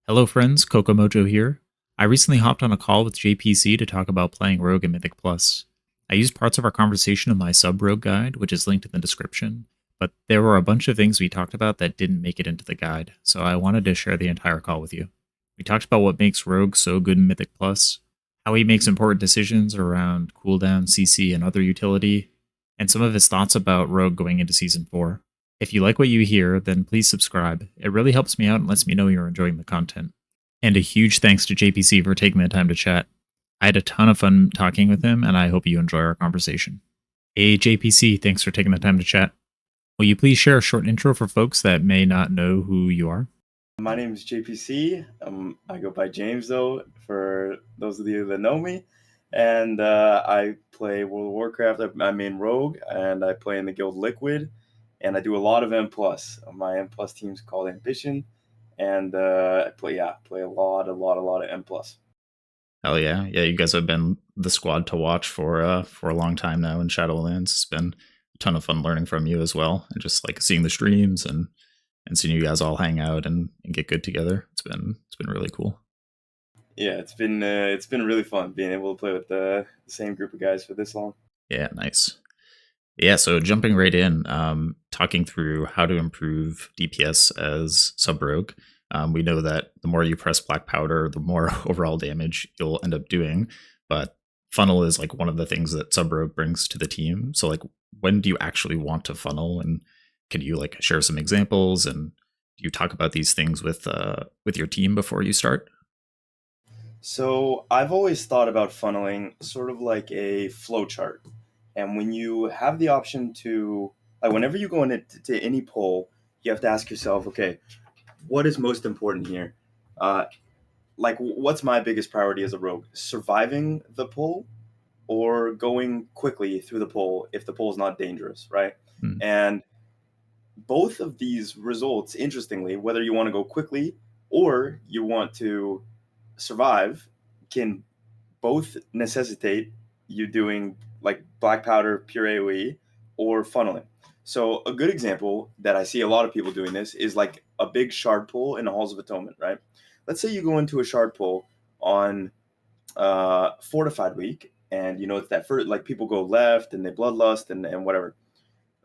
Hello, friends. Kokomojo here. I recently hopped on a call with JPC to talk about playing Rogue in Mythic Plus. I used parts of our conversation in my sub Rogue guide, which is linked in the description, but there were a bunch of things we talked about that didn't make it into the guide, so I wanted to share the entire call with you. We talked about what makes Rogue so good in Mythic Plus, how he makes important decisions around cooldown, CC, and other utility, and some of his thoughts about Rogue going into Season 4. If you like what you hear, then please subscribe. It really helps me out and lets me know you're enjoying the content. And a huge thanks to JPC for taking the time to chat. I had a ton of fun talking with him, and I hope you enjoy our conversation. Hey, JPC, thanks for taking the time to chat. Will you please share a short intro for folks that may not know who you are? My name is JPC. I go by James, though, for those of you that know me. And I play World of Warcraft. I main Rogue, and I play in the guild Liquid. And I do a lot of M+. My M+ team's called Ambition. And I play a lot of M+. Hell yeah. Yeah, you guys have been the squad to watch for a long time now in Shadowlands. It's been a ton of fun learning from you as well. And just like seeing the streams and seeing you guys all hang out and get good together. It's been really cool. Yeah, it's been really fun being able to play with the same group of guys for this long. Yeah, nice. Yeah, so jumping right in, talking through how to improve DPS as sub rogue. We know that the more you press black powder, the more overall damage you'll end up doing. But funnel is like one of the things that sub rogue brings to the team. So like, when do you actually want to funnel, and can you like share some examples, and do you talk about these things with your team before you start? So I've always thought about funneling sort of like a flow chart. And when you have the option to, like, whenever you go into to any poll, you have to ask yourself, okay, what is most important here? Uh, what's my biggest priority as a rogue? Surviving the poll or going quickly through the poll if the poll is not dangerous, right? Mm. And both of these results, interestingly, whether you want to go quickly or you want to survive, can both necessitate you doing like black powder, pure AoE, or funneling. So a good example that I see a lot of people doing this is like a big shard pull in the Halls of Atonement, right? Let's say you go into a shard pull on Fortified Week, and you know it's that first, like people go left and they bloodlust and whatever.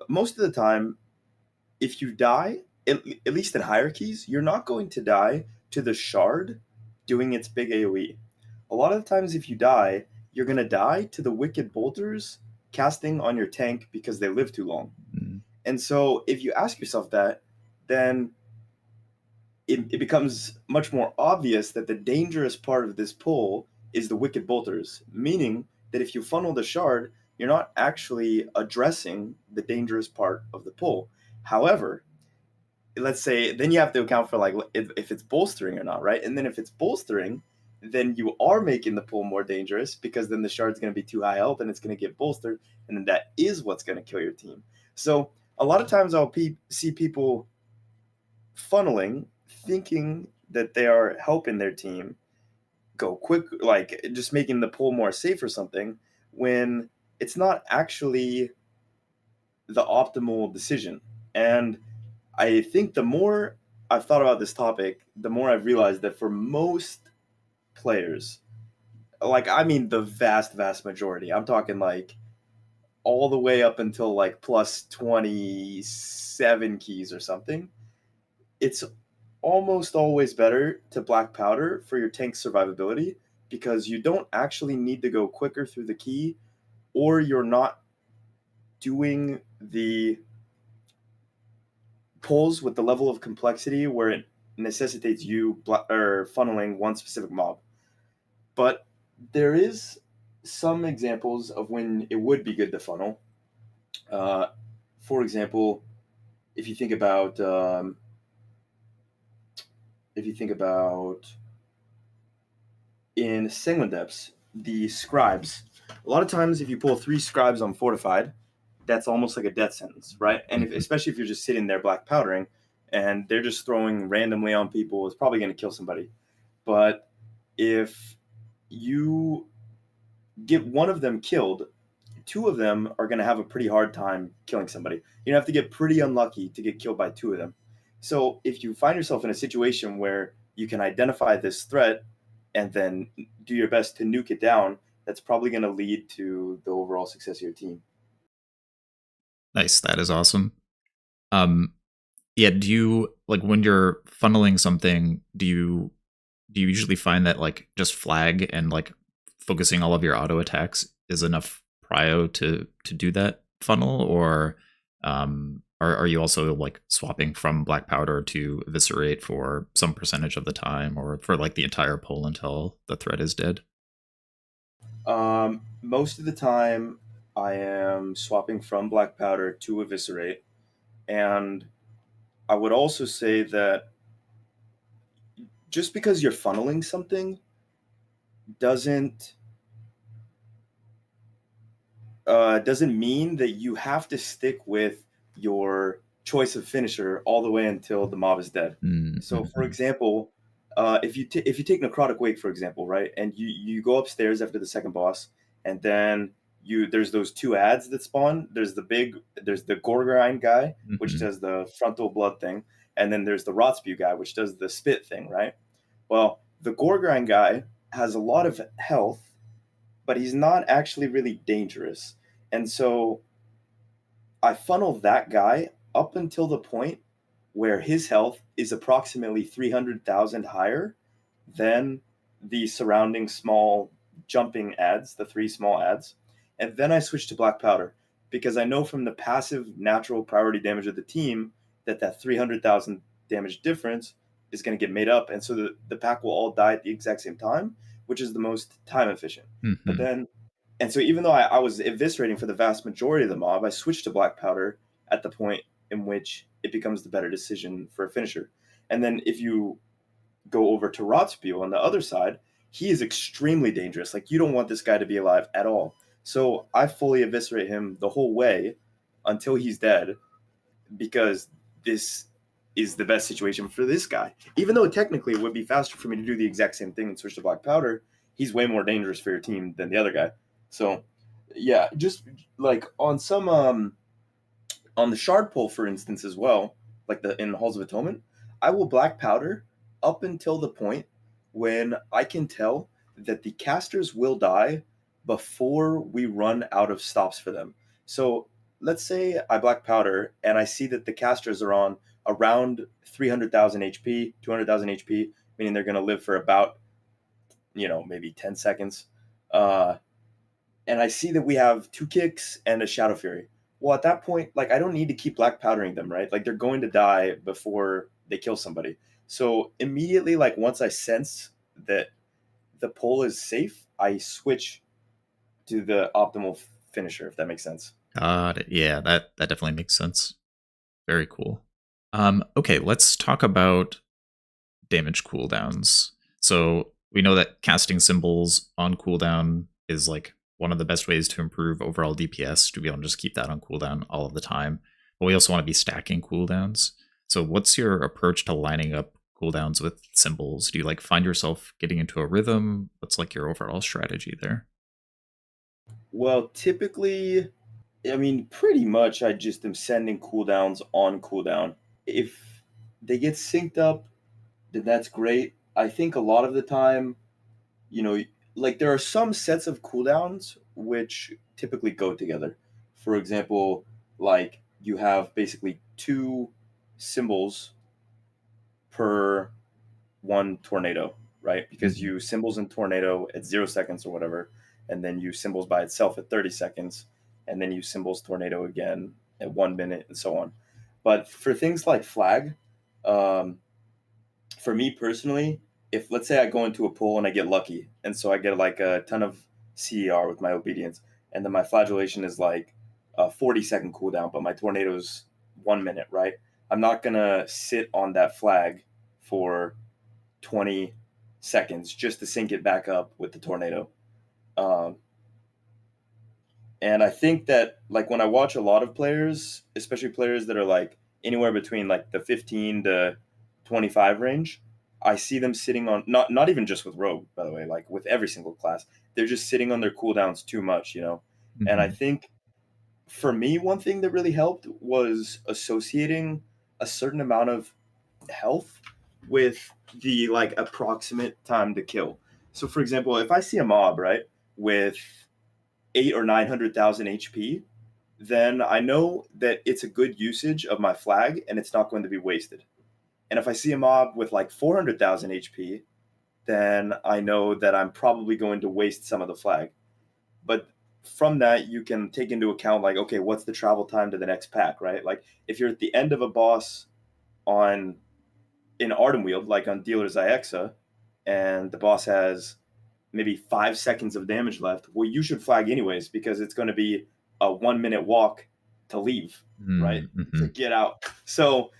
Most of the time, if you die, at least in hierarchies, you're not going to die to the shard doing its big AoE. A lot of the times, if you die, you're going to die to the wicked bolters casting on your tank because they live too long. Mm. And so, if you ask yourself that, then it becomes much more obvious that the dangerous part of this pull is the wicked bolters, meaning that if you funnel the shard, you're not actually addressing the dangerous part of the pull. However, let's say then you have to account for like if it's bolstering or not, right? And then if it's bolstering, then you are making the pull more dangerous because then the shard's going to be too high health and it's going to get bolstered, and then that is what's going to kill your team. So a lot of times I'll see people funneling thinking that they are helping their team go quick, like just making the pull more safe or something, when it's not actually the optimal decision. And I think the more I've thought about this topic, the more I've realized that for most players, like I mean the vast majority, I'm talking like all the way up until like plus 27 keys or something, it's almost always better to black powder for your tank survivability because you don't actually need to go quicker through the key, or you're not doing the pulls with the level of complexity where it necessitates you or funneling one specific mob. But there is some examples of when it would be good to funnel. Uh, for example, if you think about if you think about in Sanguine Depths, the scribes. A lot of times, if you pull 3 scribes on Fortified, that's almost like a death sentence, right? And Mhm. especially if you're just sitting there black powdering and they're just throwing randomly on people, it's probably going to kill somebody. But if you get one of them killed, 2 of them are going to have a pretty hard time killing somebody. You have to get pretty unlucky to get killed by 2 of them. So if you find yourself in a situation where you can identify this threat and then do your best to nuke it down, that's probably going to lead to the overall success of your team. Nice. That is awesome. Um, yeah. Do you like when you're funneling something? Do you usually find that like just flag and like focusing all of your auto attacks is enough prio to do that funnel, or are you also like swapping from black powder to eviscerate for some percentage of the time, or for like the entire pull until the threat is dead? Most of the time, I am swapping from black powder to eviscerate, and I would also say that just because you're funneling something doesn't doesn't mean that you have to stick with your choice of finisher all the way until the mob is dead. So, for Mm-hmm. example, if you take necrotic wake for example, right, and you go upstairs after the second boss, and then there's those two ads that spawn. There's the Gorgorine guy, which Mm-hmm. does the frontal blood thing, and then there's the Rot Spew guy, which does the spit thing, right? Well, the Gorgorine guy has a lot of health, but he's not actually really dangerous. And so I funnel that guy up until the point where his health is approximately 300,000 higher than the surrounding small jumping ads, the three small ads. And then I switch to black powder because I know from the passive natural priority damage of the team that that 300,000 damage difference is going to get made up. And so the pack will all die at the exact same time, which is the most time efficient. But Mm-hmm. then and so even though I was eviscerating for the vast majority of the mob, I switched to black powder at the point in which it becomes the better decision for a finisher. And then if you go over to Rotspiel on the other side, he is extremely dangerous. Like you don't want this guy to be alive at all. So I fully eviscerate him the whole way until he's dead because this is the best situation for this guy. Even though technically it would be faster for me to do the exact same thing and switch to black powder, he's way more dangerous for your team than the other guy. So yeah, just like on the shard pull, for instance, as well, like the in Halls of Atonement, I will black powder up until the point when I can tell that the casters will die before we run out of stops for them. So let's say I black powder and I see that the casters are on around 300,000 HP, 200,000 HP, meaning they're going to live for about, maybe 10 seconds. Uh, and I see that we have two kicks and a Shadow Fury. Well, at that point, like I don't need to keep black powdering them, right? Like they're going to die before they kill somebody. So immediately, like once I sense that the pull is safe, I switch to the optimal finisher, if that makes sense. Got it. Yeah, that definitely makes sense. Very cool. Okay, let's talk about damage cooldowns. So we know that casting symbols on cooldown is like one of the best ways to improve overall DPS, to be able to just keep that on cooldown all of the time. But we also want to be stacking cooldowns. So what's your approach to lining up cooldowns with symbols? Do you like find yourself getting into a rhythm? What's like your overall strategy there? Well, typically, I mean, pretty much I just am sending cooldowns on cooldown. If they get synced up, then that's great. I think a lot of the time, you know, like there are some sets of cooldowns which typically go together. For example, like you have basically two symbols per one tornado, right? Because Mhm. you symbols in tornado at 0 seconds or whatever, and then you symbols by itself at 30 seconds, and then you symbols tornado again at 1 minute, and so on. But for things like flag, um, for me personally, if let's say I go into a pool and I get lucky, and so I get like a ton of CER with my obedience, and then my flagellation is like a 40-second cooldown, but my tornado's 1 minute, right? I'm not gonna sit on that flag for 20 seconds just to sync it back up with the tornado. Um, and I think that like when I watch a lot of players, especially players that are like anywhere between like the 15 to 25 range, I see them sitting on not even just with rogue, by the way, like with every single class. They're just sitting on their cooldowns too much, you know. And I Mhm. think for me one thing that really helped was associating a certain amount of health with the like approximate time to kill. So for example, if I see a mob, right, with 8 or 900,000 HP, then I know that it's a good usage of my flag and it's not going to be wasted. And if I see a mob with like 400,000 HP, then I know that I'm probably going to waste some of the flag. But from that, you can take into account like, okay, what's the travel time to the next pack, right? Like if you're at the end of a boss on in Ardenweald, like on Dealer's Iaxa, and the boss has maybe 5 seconds of damage left, well, you should flag anyways because it's going to be a 1 minute walk to leave, right? Mm-hmm. To get out. So,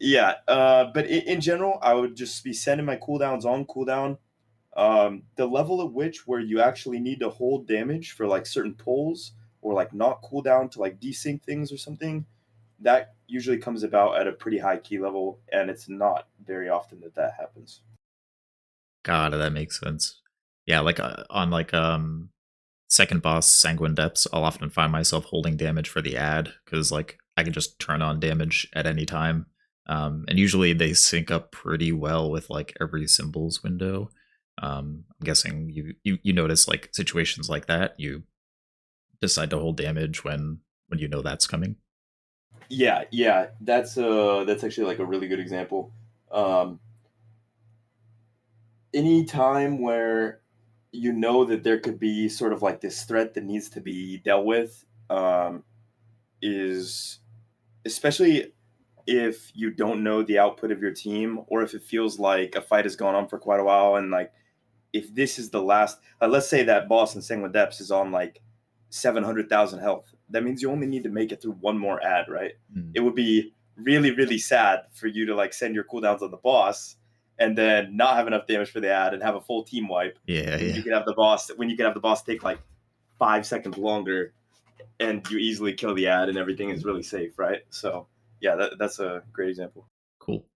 yeah. But in general, I would just be sending my cooldowns on cooldown. The level at which where you actually need to hold damage for like certain pulls or like not cooldown to like desync things or something, that usually comes about at a pretty high key level, and it's not very often that that happens. God, that makes sense. Yeah, like on like second boss Sanguine Depths, I'll often find myself holding damage for the ad because like I can just turn on damage at any time. And usually they sync up pretty well with like every symbols window. I'm guessing you notice like situations like that. You decide to hold damage when you know that's coming. Yeah, yeah, that's actually like a really good example. Um, any time where you know that there could be sort of like this threat that needs to be dealt with, is especially if you don't know the output of your team, or if it feels like a fight has gone on for quite a while, and like if this is the last, let's say that boss in Sanguine Depths is on like 700,000 health. That means you only need to make it through one more ad, right? Mm. It would be really, really sad for you to like send your cooldowns on the boss and then not have enough damage for the ad and have a full team wipe Yeah, when yeah. you could have the boss take like 5 seconds longer and you easily kill the ad and everything is really safe, right? So yeah, that's a great example. Cool.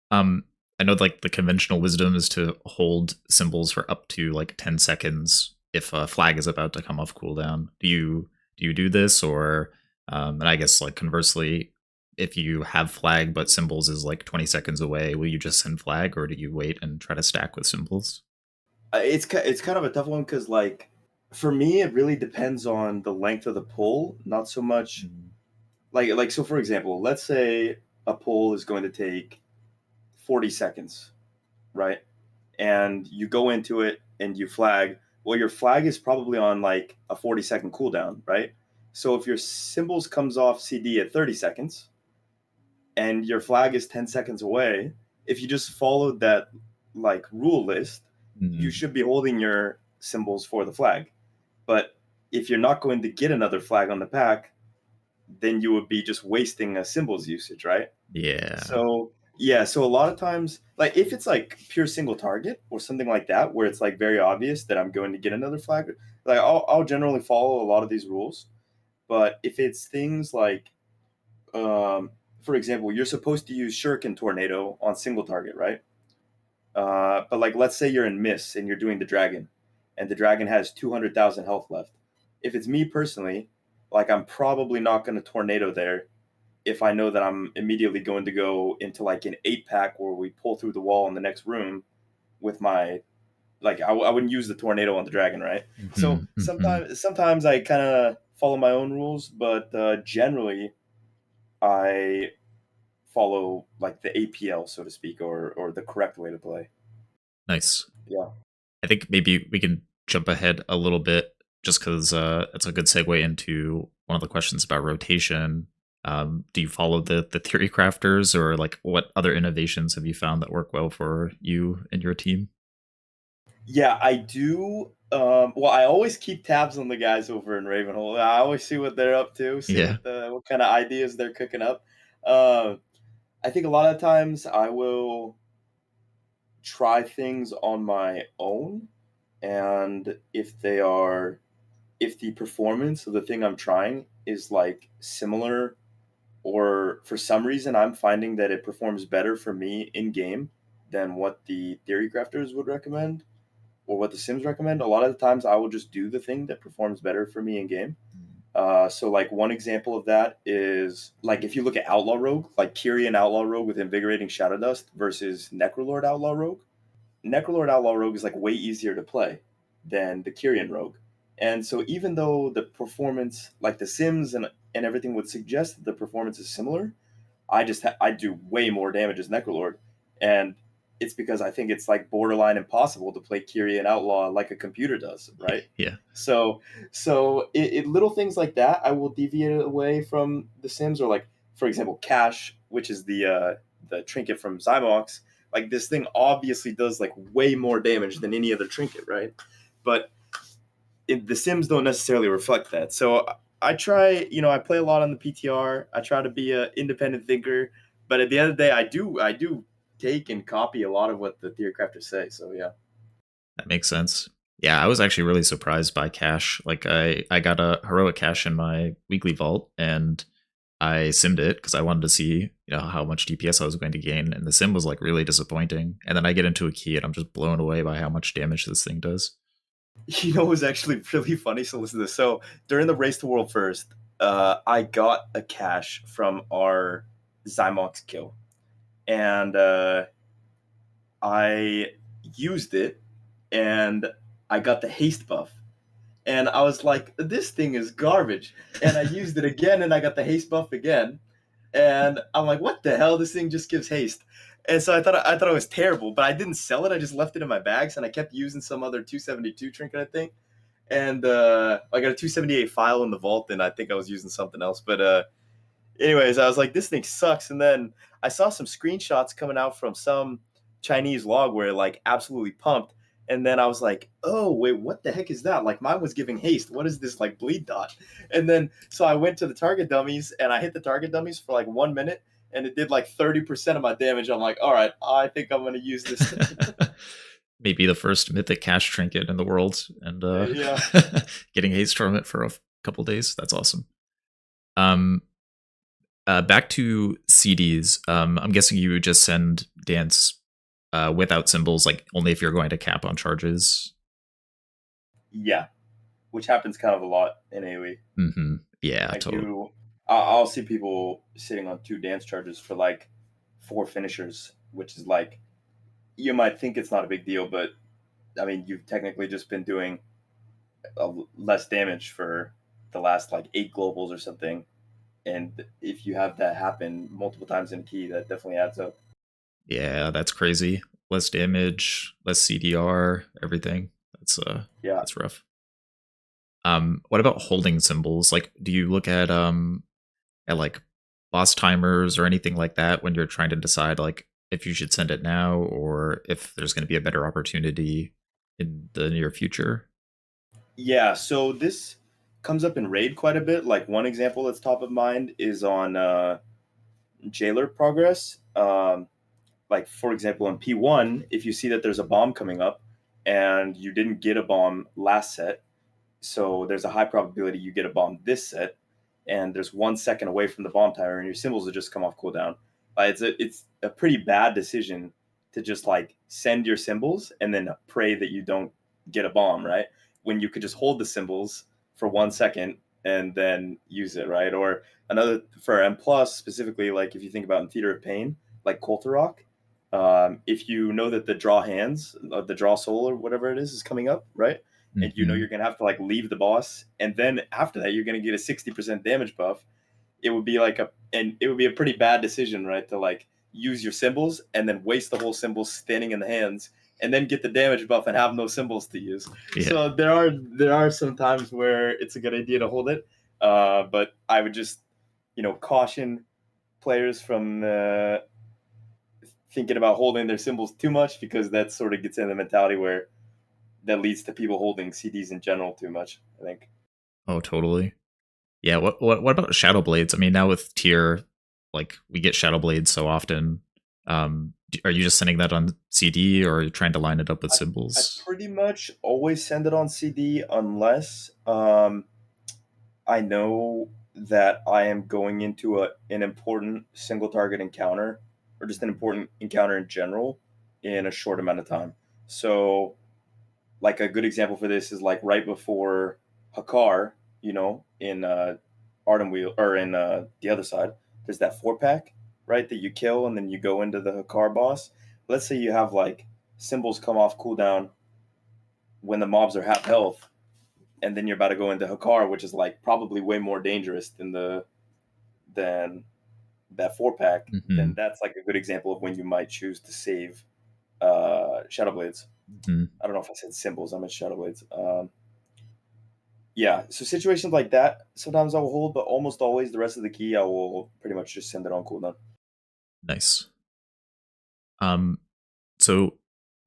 Um, I know like the conventional wisdom is to hold symbols for up to like 10 seconds if a flag is about to come off cooldown. Do you do this or and I guess like conversely, if you have flag but symbols is like 20 seconds away, will you just send flag or do you wait and try to stack with symbols? It's kind of a tough one because like for me it really depends on the length of the pull, not so much Mm. like so for example, let's say a pull is going to take 40 seconds, right? And you go into it and you flag. Well, your flag is probably on like a 40-second cooldown, right? So if your symbols comes off CD at 30 seconds and your flag is 10 seconds away, if you just followed that like rule list, you Mm. should be holding your symbols for the flag. But if you're not going to get another flag on the pack, then you would be just wasting a symbols usage, right? Yeah. So yeah, so a lot of times, like if it's like pure single target or something like that, where it's like very obvious that I'm going to get another flag, like I'll generally follow a lot of these rules. But if it's things like, for example, you're supposed to use Shuriken Tornado on single target, right? But like let's say you're in Miss and you're doing the dragon, and the dragon has 200,000 health left. If it's me personally, like I'm probably not going to tornado there if I know that I'm immediately going to go into like an 8 pack where we pull through the wall in the next room with my like I wouldn't use the tornado on the dragon, right? So Hmm. Hmm. sometimes I kind of follow my own rules, but generally I follow like the APL, so to speak, or the correct way to play. Nice. Yeah. I think maybe we can jump ahead a little bit just because it's a good segue into one of the questions about rotation. Do you follow the theory crafters or like what other innovations have you found that work well for you and your team? Yeah, I do. Well, I always keep tabs on the guys over in Ravenhold. I always see what they're up to, see Yeah. what kind of ideas they're cooking up. Um, I think a lot of times I will try things on my own, and if the performance of the thing I'm trying is like similar, or for some reason I'm finding that it performs better for me in game than what the theory crafters would recommend or what the Sims recommend, a lot of the times I will just do the thing that performs better for me in game. So like one example of that is like if you look at Outlaw Rogue, like Kyrian Outlaw Rogue with Invigorating Shadow Dust versus Necrolord Outlaw Rogue. Necrolord Outlaw Rogue is like way easier to play than the Kyrian Rogue. And so even though the performance, like the Sims and everything would suggest that the performance is similar, I do way more damage as Necrolord, and it's because I think it's like borderline impossible to play Kyrian Outlaw like a computer does, right? Yeah. So little things like that I will deviate away from the Sims, or like for example Cash, which is the trinket from Zymox. Like this thing obviously does like way more damage than any other trinket, right? But the Sims don't necessarily reflect that. So I try, I play a lot on the PTR. I try to be an independent thinker, but at the end of the day, I do take and copy a lot of what the theory crafters say. So yeah. That makes sense. Yeah, I was actually really surprised by cash. Like I got a heroic cash in my weekly vault and I simmed it because I wanted to see, how much DPS I was going to gain, and the sim was like really disappointing. And then I get into a key and I'm just blown away by how much damage this thing does. It was actually really funny. So listen to this. So during the race to world first, I got a cash from our Zymox kill, and I used it, and I got the haste buff. And I was like, this thing is garbage. And I used it again, and I got the haste buff again. And I'm like, what the hell? This thing just gives haste. And so I thought it was terrible, but I didn't sell it. I just left it in my bags, and I kept using some other 272 trinket, I think. And I got a 278 file in the vault, and I think I was using something else. But anyways, I was like, this thing sucks. And then I saw some screenshots coming out from some Chinese log where it like absolutely pumped. And then I was like, oh, wait, what the heck is that? Like mine was giving haste. What is this like bleed dot? And then so I went to the target dummies and I hit the target dummies for like 1 minute and it did like 30% of my damage. I'm like, all right, I think I'm going to use this. Maybe the first mythic cash trinket in the world, and Yeah. getting haste from it for a couple days. That's awesome. Um, back to CDs. I'm guessing you would just send dance without symbols, like only if you're going to cap on charges. Yeah. Which happens kind of a lot in AoE. Yeah, I totally. do. I'll see people sitting on 2 dance charges for like 4 finishers, which is like you might think it's not a big deal, but I mean you've technically just been doing less damage for the last like 8 globals or something, and if you have that happen multiple times in a key, that definitely adds up. Yeah, that's crazy. Less damage, less CDR, everything. Yeah, That's rough. What about holding symbols? Like, do you look at like boss timers or anything like that when you're trying to decide like if you should send it now or if there's going to be a better opportunity in the near future? yeah. So this comes up in raid quite a bit. Like one example that's top of mind is on jailer progress. Like for example in P1, if you see that there's a bomb coming up and you didn't get a bomb last set, so there's a high probability you get a bomb this set, and there's 1 second away from the bomb timer and your symbols will just come off cooldown. It's a pretty bad decision to just like send your symbols and then pray that you don't get a bomb, right? When you could just hold the symbols for 1 second and then use it, right? Or another for M plus specifically, like if you think about in Theater of Pain, like Koltarok, if you know that the draw hands, the draw soul or whatever it is coming up, right? And you know Hmm. you're gonna have to like leave the boss, and then after that you're gonna get a 60% damage buff. It would be like it would be a pretty bad decision, right? To like use your symbols and then waste the whole symbols standing in the hands, and then get the damage buff and have no symbols to use. Yeah. So there are some times where it's a good idea to hold it, but I would just caution players from thinking about holding their symbols too much, because that sort of gets in the mentality where that leads to people holding CDs in general too much, I think. Oh, totally. Yeah. What about shadow blades? I mean, now with tier, like we get shadow blades so often. Are you just sending that on CD or are you trying to line it up with I symbols? pretty much always send it on CD unless I know that I am going into an important single target encounter, or just an important encounter in general, in a short amount of time. So, like a good example for this is like right before Hakar, in Artem Wheel, or in the other side, there's that 4 pack, right, that you kill and then you go into the Hakar boss. Let's say you have like symbols come off cooldown when the mobs are half health, and then you're about to go into Hakar, which is like probably way more dangerous than that 4 pack, then Hmm. that's like a good example of when you might choose to save Shadow Blades. Hmm. I don't know if I said symbols, I meant Shadow Blades. Yeah, so situations like that, sometimes I will hold, but almost always the rest of the key I will pretty much just send it on cooldown. Nice. Um, so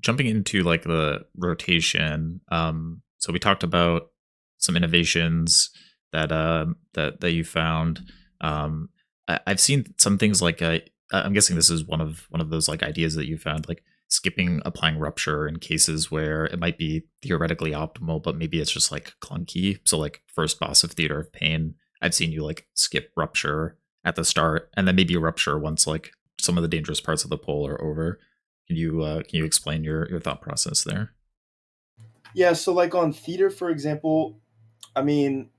jumping into like the rotation, so we talked about some innovations that you found. I've seen some things like I'm guessing this is one of those like ideas that you found, like skipping applying rupture in cases where it might be theoretically optimal, but maybe it's just like clunky. So like first boss of Theater of Pain, I've seen you like skip rupture at the start, and then maybe rupture once like some of the dangerous parts of the pull are over. Can you explain your thought process there? Yeah, so like on theater, for example, I mean,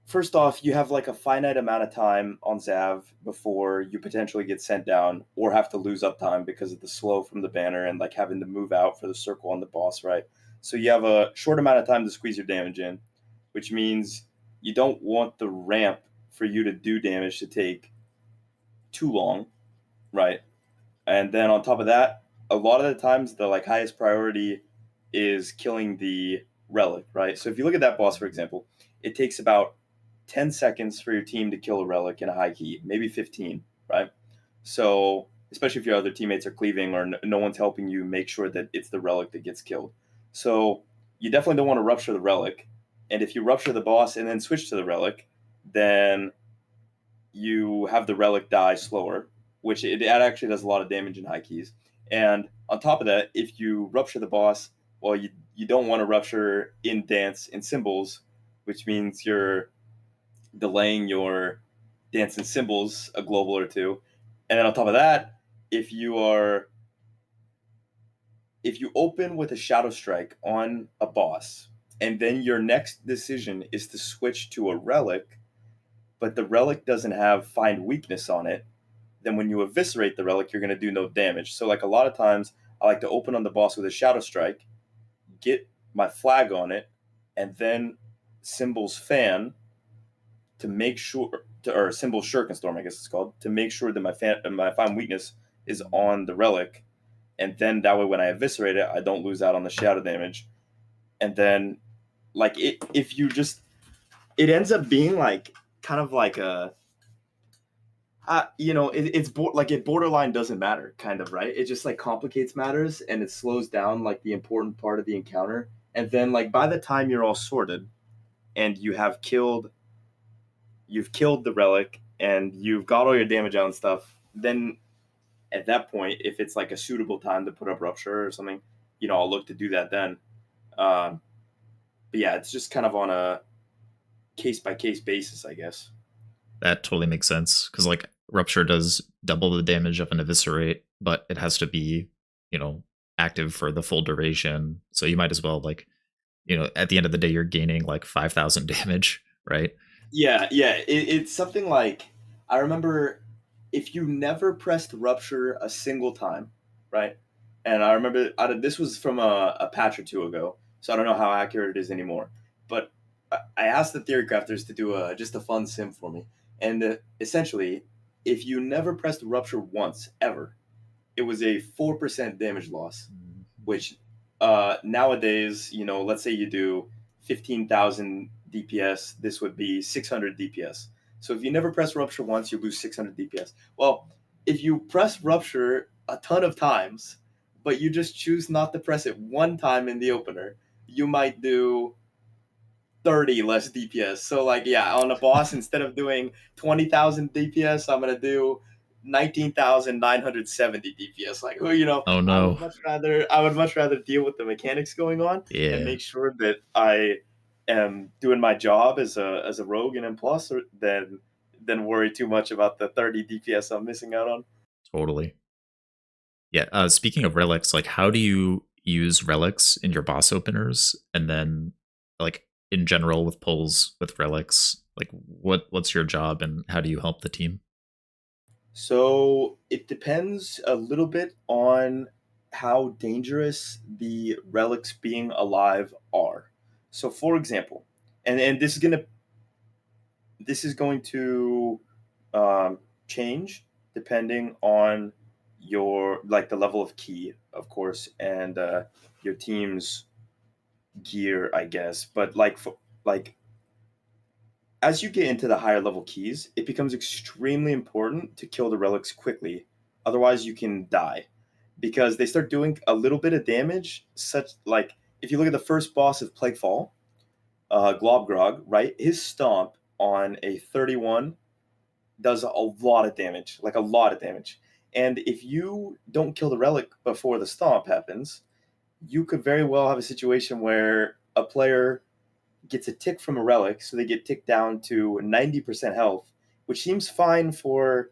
first off, you have like a finite amount of time on Zav before you potentially get sent down or have to lose up time because of the slow from the banner and like having to move out for the circle on the boss, right? So you have a short amount of time to squeeze your damage in, which means you don't want the ramp for you to do damage to take too long, right? And then on top of that, a lot of the times the like highest priority is killing the relic, right? So if you look at that boss, for example, it takes about 10 seconds for your team to kill a relic in a high key, maybe 15, right? So especially if your other teammates are cleaving or no one's helping you make sure that it's the relic that gets killed. So you definitely don't want to rupture the relic. And if you rupture the boss and then switch to the relic, then you have the relic die slower, which it actually does a lot of damage in high keys. And on top of that, if you rupture the boss, well, you don't want to rupture in dance and symbols, which means you're delaying your dance and symbols a global or two. And then on top of that, if you are if you open with a shadow strike on a boss, and then your next decision is to switch to a relic, but the relic doesn't have find weakness on it, then when you eviscerate the relic, you're going to do no damage. So, like a lot of times, I like to open on the boss with a shadow strike, get my flag on it, and then Symbol's fan to make sure, or Symbol's Shurikenstorm, I guess it's called, to make sure that my find weakness is on the relic, and then that way when I eviscerate it, I don't lose out on the shadow damage. And then, like if you just, it ends up being like kind of like a like it borderline doesn't matter, kind of, right? It just like complicates matters and it slows down like the important part of the encounter. And then like by the time you're all sorted and you've killed the relic and you've got all your damage out and stuff, then at that point, if it's like a suitable time to put up rupture or something, I'll look to do that then. Um, but yeah, it's just kind of on a case by case basis, I guess. That totally makes sense because like rupture does double the damage of an eviscerate, but it has to be, you know, active for the full duration. So you might as well like, at the end of the day, you're gaining like 5,000 damage, right? Yeah, yeah. It's something like I remember if you never pressed rupture a single time, right? And I remember this was from a patch or two ago, so I don't know how accurate it is anymore. But I asked the theory crafters to do just a fun sim for me, and essentially, if you never pressed rupture once ever, it was a 4% damage loss, which nowadays, let's say you do 15,000 DPS, this would be 600 DPS. So if you never press rupture once, you lose 600 DPS. Well, if you press rupture a ton of times, but you just choose not to press it one time in the opener, you might do 30 less DPS. So like yeah, on a boss instead of doing 20,000 DPS, I'm going to do 19,970 DPS. Like Oh no. I would much rather deal with the mechanics going on and Yeah, make sure that I am doing my job as a rogue and M plus than worry too much about the 30 DPS I'm missing out on. totally. Yeah. Speaking of relics, like how do you use relics in your boss openers, and then like in general with pulls with relics? Like what's your job and how do you help the team? So it depends a little bit on how dangerous the relics being alive are. So, for example, and this is going to change depending on your like the level of key, of course, and your team's gear, I guess. But like as you get into the higher level keys, it becomes extremely important to kill the relics quickly. Otherwise, you can die because they start doing a little bit of damage. Such like if you look at the first boss of Plaguefall, Globgrog, right? His stomp on a 31 does a lot of damage, like a lot of damage. And if you don't kill the relic before the stomp happens, you could very well have a situation where a player gets a tick from a relic, so they get ticked down to 90% health, which seems fine for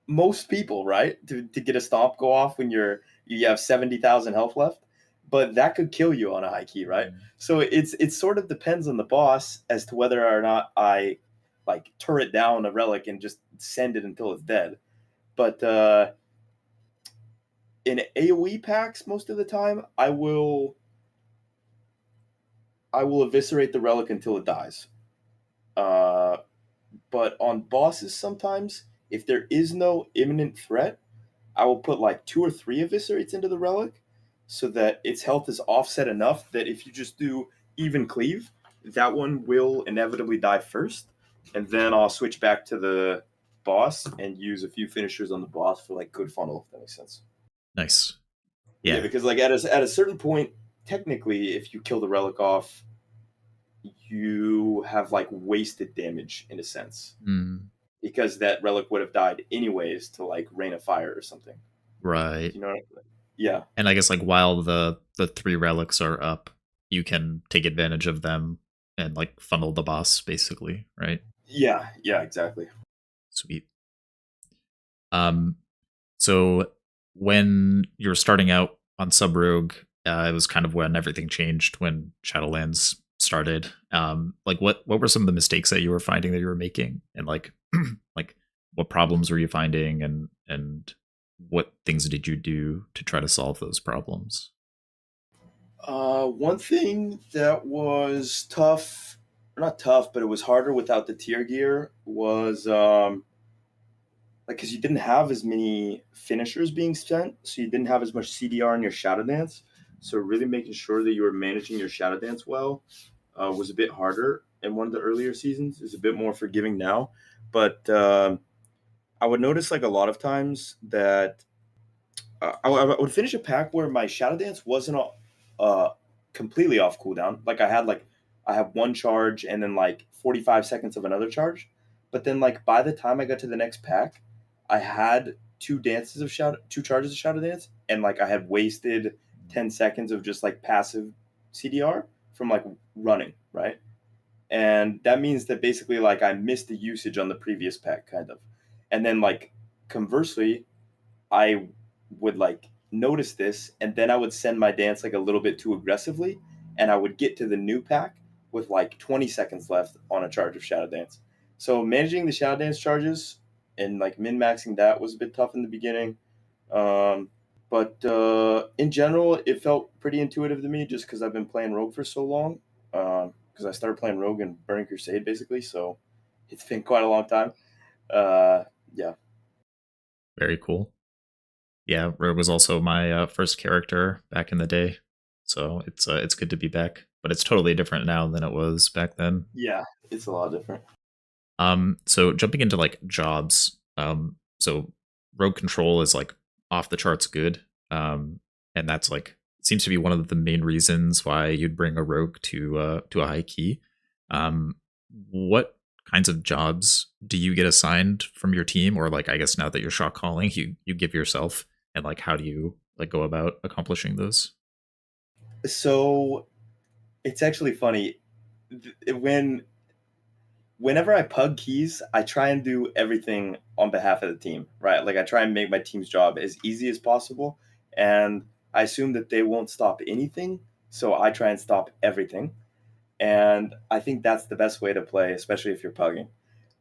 most people, right? To get a stomp go off when you have 70,000 health left, but that could kill you on a high key, right? Mm. So it sort of depends on the boss as to whether or not I like turret down a relic and just send it until it's dead. But in AoE packs, most of the time, I will eviscerate the relic until it dies. Uh, but on bosses, sometimes if there is no imminent threat, I will put like 2 or 3 eviscerates into the relic so that its health is offset enough that if you just do even cleave, that one will inevitably die first, and then I'll switch back to the boss and use a few finishers on the boss for like good funnel, if that makes sense. Nice. Yeah, Yeah. because like at a certain point, technically, if you kill the relic off, you have like wasted damage in a sense Mm, because that relic would have died anyways to like rain of fire or something. right. Do you know? Yeah, And I guess like while the three relics are up, you can take advantage of them and like funnel the boss basically, right? yeah, yeah, exactly. Sweet. Um, so when you're starting out on Sub Rogue, it was kind of when everything changed when Shadowlands started. Like what were some of the mistakes that you were finding that you were making, and like what problems were you finding, and what things did you do to try to solve those problems? One thing that was tough, not tough, but it was harder without the tier gear was like because you didn't have as many finishers being spent, so you didn't have as much CDR in your Shadow Dance. So really making sure that you were managing your Shadow Dance well was a bit harder in one of the earlier seasons. It's a bit more forgiving now, but I would notice like a lot of times that I would finish a pack where my Shadow Dance wasn't uh, completely off cooldown. Like I have one charge and then like 45 seconds of another charge. But then like by the time I got to the next pack, I had two charges of Shadow Dance, and like I had wasted 10 seconds of just like passive CDR from like running, right? And that means that basically like I missed the usage on the previous pack kind of. And then like conversely, I would like notice this, and then I would send my dance like a little bit too aggressively, and I would get to the new pack with like 20 seconds left on a charge of Shadow Dance. So managing the Shadow Dance charges and like min maxing that was a bit tough in the beginning. Um, but in general, it felt pretty intuitive to me just because I've been playing Rogue for so long. Because I started playing Rogue and Burning Crusade basically, so it's been quite a long time. Yeah. Very cool. Yeah, Rogue was also my first character back in the day, so it's good to be back. But it's totally different now than it was back then. Yeah, it's a lot different. So jumping into like jobs, so Rogue Control is like off the charts good, and that's like seems to be one of the main reasons why you'd bring a rogue to a high key. Um, what kinds of jobs do you get assigned from your team, or like I guess now that you're shot calling, you give yourself, and like how do you like go about accomplishing those? So it's actually funny. Whenever I pug keys, I try and do everything on behalf of the team, right? Like I try and make my team's job as easy as possible, and I assume that they won't stop anything, so I try and stop everything. And I think that's the best way to play, especially if you're pugging.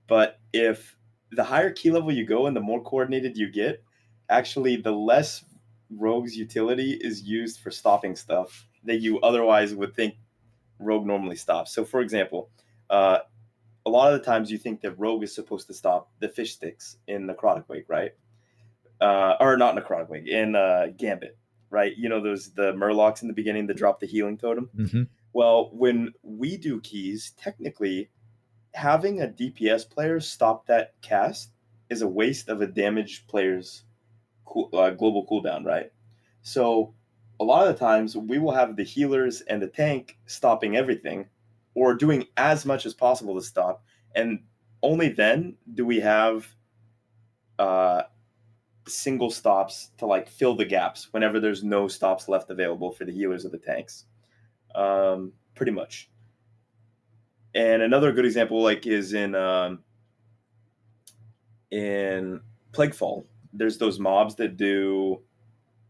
But if the higher key level you go and the more coordinated you get, actually the less Rogue's utility is used for stopping stuff that you otherwise would think Rogue normally stops. So, for example, uh, a lot of the times you think that Rogue is supposed to stop the fish sticks in Necrotic Wake, right? Or not Necrotic Wake, in Gambit, right? You know, those the Murlocs in the beginning that drop the healing totem. Hmm. Well, when we do keys, technically having a DPS player stop that cast is a waste of a damaged player's global cooldown, right? So a lot of the times we will have the healers and the tank stopping everything or doing as much as possible to stop. And only then do we have uh, single stops to like fill the gaps whenever there's no stops left available for the healers or the tanks. Pretty much. And another good example like is in Plaguefall. There's those mobs that do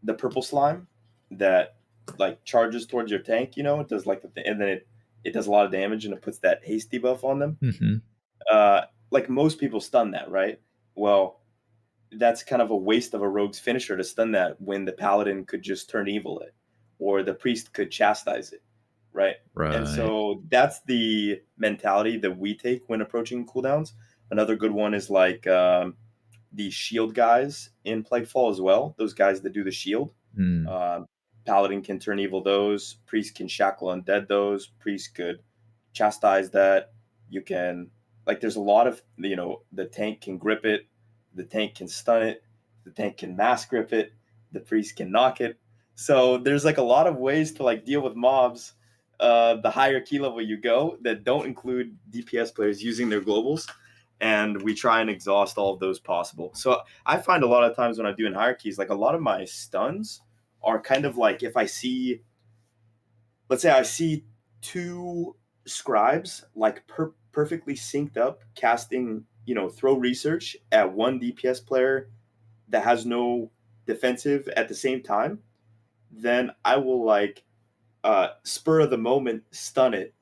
the purple slime that like charges towards your tank. You know, it does like and then it does a lot of damage and it puts that haste debuff on them. Hmm. Like most people stun that, right? Well, that's kind of a waste of a rogue's finisher to stun that when the paladin could just turn evil it, or the priest could chastise it, right? And Right. so that's the mentality that we take when approaching cooldowns. Another good one is like the shield guys in Plaguefall as well. Those guys that do the shield. Mm. Um, Paladin can turn evil those. Priest can shackle undead those. Priest could chastise that. You can there's a lot of the tank can grip it, the tank can stun it, the tank can mass grip it, the priest can knock it. So there's like a lot of ways to like deal with mobs. The higher key level you go that don't include DPS players using their globals, and we try and exhaust all of those possible. So I find a lot of times when I'm doing hierarchies, like a lot of my stuns are kind of like if I see, let's say I see two scribes like perfectly synced up casting, throw research at one DPS player that has no defensive at the same time, then I will like spur of the moment stun it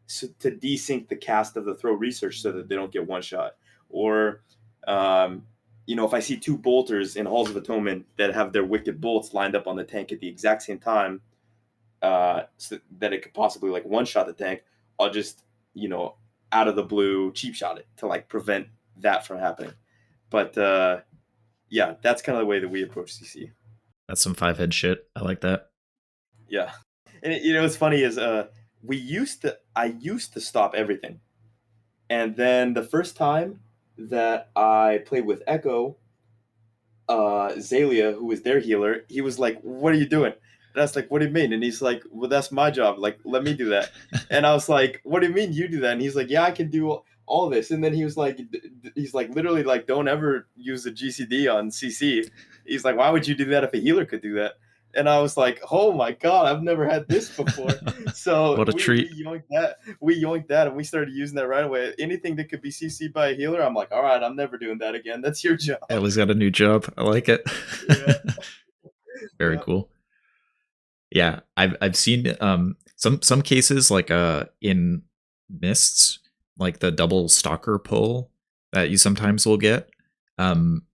to desync the cast of the throw research so that they don't get one shot. Or, if I see two bolters in Halls of Atonement that have their wicked bolts lined up on the tank at the exact same time, so that it could possibly like one shot the tank, I'll just, out of the blue cheap shot it to like prevent that from happening. But yeah, that's kind of the way that we approach CC. That's some five head shit. I like that. Yeah. And what's funny is I used to stop everything. And then the first time that I played with Echo, Zalia, who was their healer, he was like, "What are you doing?" And I was like, "What do you mean?" And he's like, "Well, that's my job. Like, let me do that." And I was like, "What do you mean you do that?" And he's like, "Yeah, I can do all this." And then he was like, "He's like literally like, don't ever use a GCD on CC." He's like, "Why would you do that if a healer could do that?" And I was like, "Oh my god, I've never had this before." So What a we treat. yoinked that, and we started using that right away. Anything that could be CC'd by a healer, I'm like, "All right, I'm never doing that again. That's your job." Ellie's got a new job. I like it. Yeah. Very Yeah. cool. Yeah, I've seen some cases like in mists, like the double stalker pull that you sometimes will get.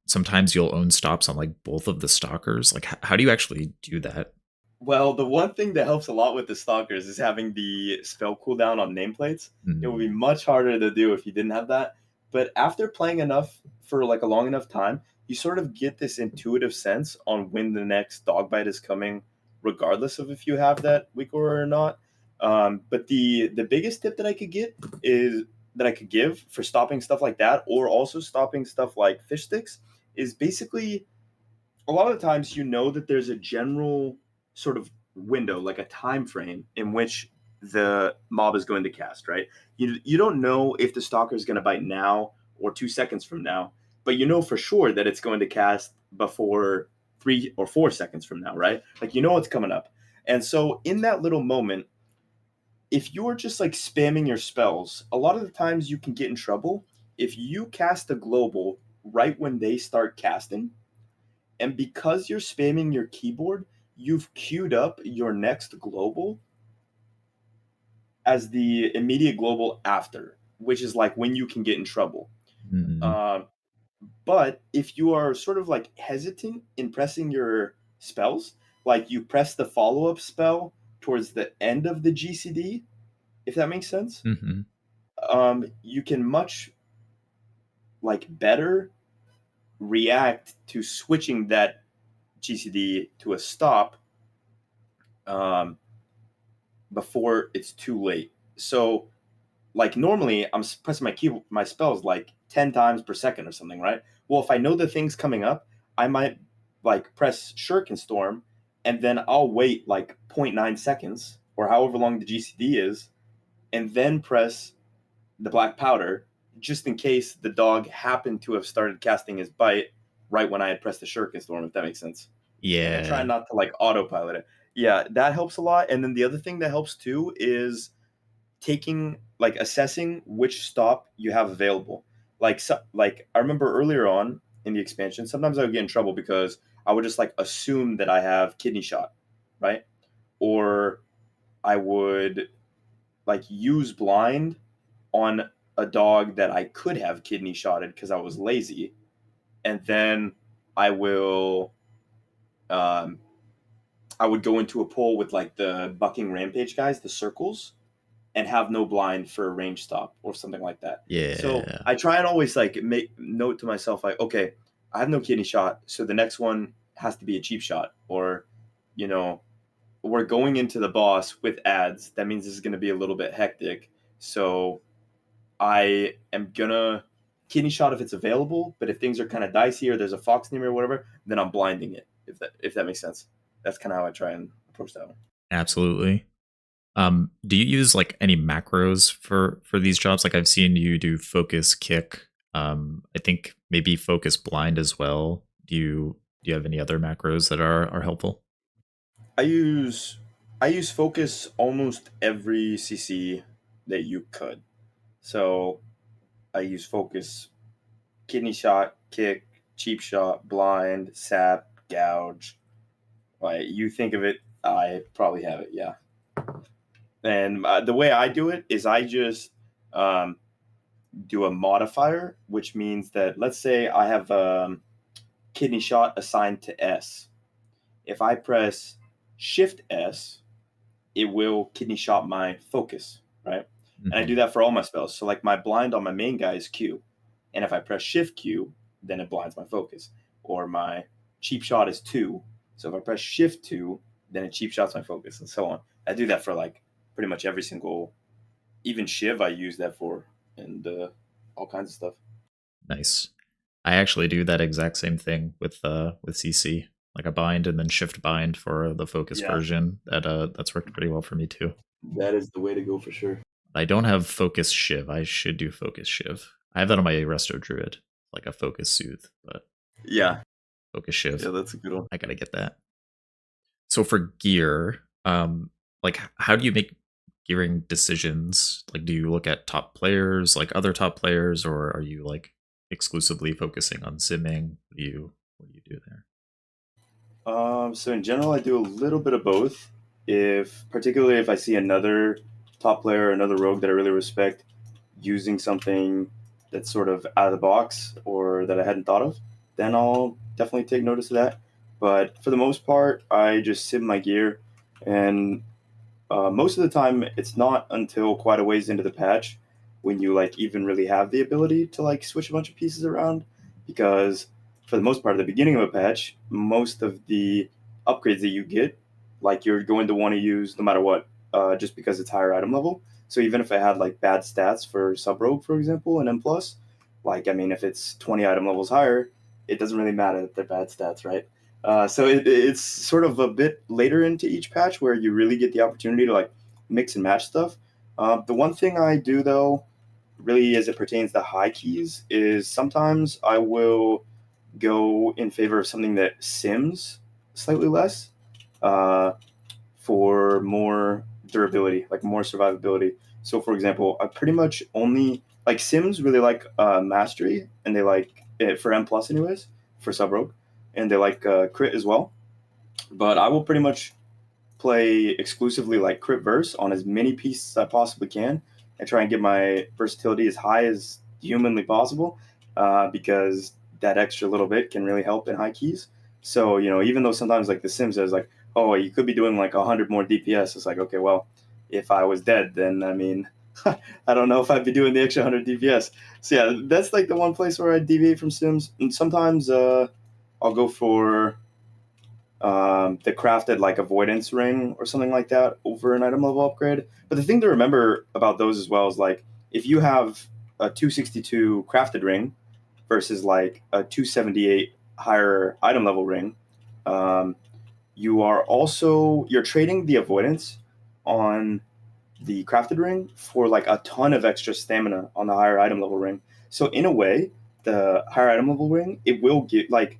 Sometimes you'll own stops on like both of the stalkers. Like how do you actually do that? Well, the one thing that helps a lot with the stalkers is having the spell cooldown on nameplates. It would be Mm. much harder to do if you didn't have that. But after playing enough for like a long enough time, you sort of get this intuitive sense on when the next dog bite is coming, regardless of if you have that weak aura or not. But the biggest tip that I could get is that I could give for stopping stuff like that, or also stopping stuff like fish sticks, is basically a lot of the times that there's a general sort of window, like a time frame in which the mob is going to cast, right? You don't know if the stalker is going to bite now or 2 seconds from now, but you know for sure that it's going to cast before 3 or 4 seconds from now, right? Like it's coming up. And so in that little moment, if you're just like spamming your spells, a lot of the times you can get in trouble if you cast a global right when they start casting, and because you're spamming your keyboard, you've queued up your next global as the immediate global after, which is like when you can get in trouble. Mm. Um, but if you are sort of like hesitant in pressing your spells. Like you press the follow up spell towards the end of the GCD, if that makes sense. Mm-hmm. You can much like better react to switching that GCD to a stop um, before it's too late. So, like normally, I'm pressing my spells like 10 times per second or something, right? Well, if I know the thing's coming up, I might like press Shuriken Storm, and then I'll wait like zero point 0.9 seconds or however long the GCD is, and then press the Black Powder just in case the dog happened to have started casting his bite right when I had pressed the Shuriken Storm, if that makes sense. Like I try Yeah. not to like autopilot it. Yeah, that helps a lot. And then the other thing that helps too is taking like assessing which stop you have available. Like I remember earlier on in the expansion, sometimes I would get in trouble because I would just like assume that I have kidney shot, right? Or I would like use blind on a dog that I could have kidney shotted because I was lazy, and then I will um, I would go into a poll with like the bucking rampage guys, the circles, and have no blind for a range stop or something like that. So Yeah. I try and always like make note to myself like, okay, I have no kidney shot, so the next one has to be a cheap shot, or you know, we're going into the boss with ads. That means this is going to be a little bit hectic. So I am gonna kidney shot if it's available, but if things are kind of dicey or there's a fox near me or whatever, then I'm blinding it. If that makes sense. That's kind of how I try and approach that one. Absolutely. Do you use like any macros for these jobs? Like I've seen you do focus kick. I think maybe focus blind as well. Do you have any other macros that are helpful? I use I use focus almost every CC that you could. So I use focus, kidney shot, kick, cheap shot, blind, sap, gouge. Like you think of it, I probably have it. Yeah. And the way I do it is I just um, do a modifier, which means that let's say I have kidney shot assigned to S. If I press Shift S, it will kidney shot my focus, right? And I do Hmm. that for all my spells. So like my blind on my main guy is Q, and if I press Shift Q, then it blinds my focus. Or my cheap shot is 2, so if I press Shift 2, then it cheap shots my focus, and so on. I do that for like pretty much every single, even Shiv I use that for, and all kinds of stuff. Nice. I actually do that exact same thing with CC. Like a bind and then shift bind for the focus Yeah, version. That's worked pretty well for me too. that is the way to go for sure. I don't have focus shiv. I should do focus shiv. I have that on my resto druid, like a focus soothe, but Yeah, focus yeah, shiv. that's a good one. I gotta get that. So for gear, like how do you make gearing decisions? Like, do you look at top players, like other top players, or are you like exclusively focusing on simming? What do you do there? So in general, I do a little bit of both. If particularly if I see another top player, another rogue that I really respect, using something that's sort of out of the box or that I hadn't thought of, then I'll definitely take notice of that. But for the most part, I just sim my gear, and most of the time, it's not until quite a ways into the patch when you like even really have the ability to like switch a bunch of pieces around, because for the most part, at the beginning of a patch, most of the upgrades that you get, like you're going to want to use no matter what, just because it's higher item level. So even if I had like bad stats for sub rogue, for example, and M plus, like I mean, if it's 20 item levels higher, it doesn't really matter that they're bad stats, right? So it's sort of a bit later into each patch where you really get the opportunity to like mix and match stuff. The one thing I do though, really as it pertains to high keys, is sometimes I will go in favor of something that sims slightly less uh, for more durability, like more survivability. So for example, I pretty much only like sims really like mastery, and they like it for M plus anyways for sub rogue, and they like crit as well. But I will pretty much play exclusively like crit verse on as many pieces as I possibly can, and try and get my versatility as high as humanly possible, because that extra little bit can really help in high keys. So, even though sometimes like The Sims says like, oh, you could be doing like 100 more DPS, it's like, okay, well, if I was dead, then I mean, I don't know if I'd be doing the extra 100 DPS. So yeah, that's like the one place where I deviate from Sims. And sometimes I'll go for the crafted like avoidance ring or something like that over an item level upgrade. But the thing to remember about those as well is like if you have a 262 crafted ring versus like a 278 higher item level ring, um, you're trading the avoidance on the crafted ring for like a ton of extra stamina on the higher item level ring. So in a way, the higher item level ring, it will get like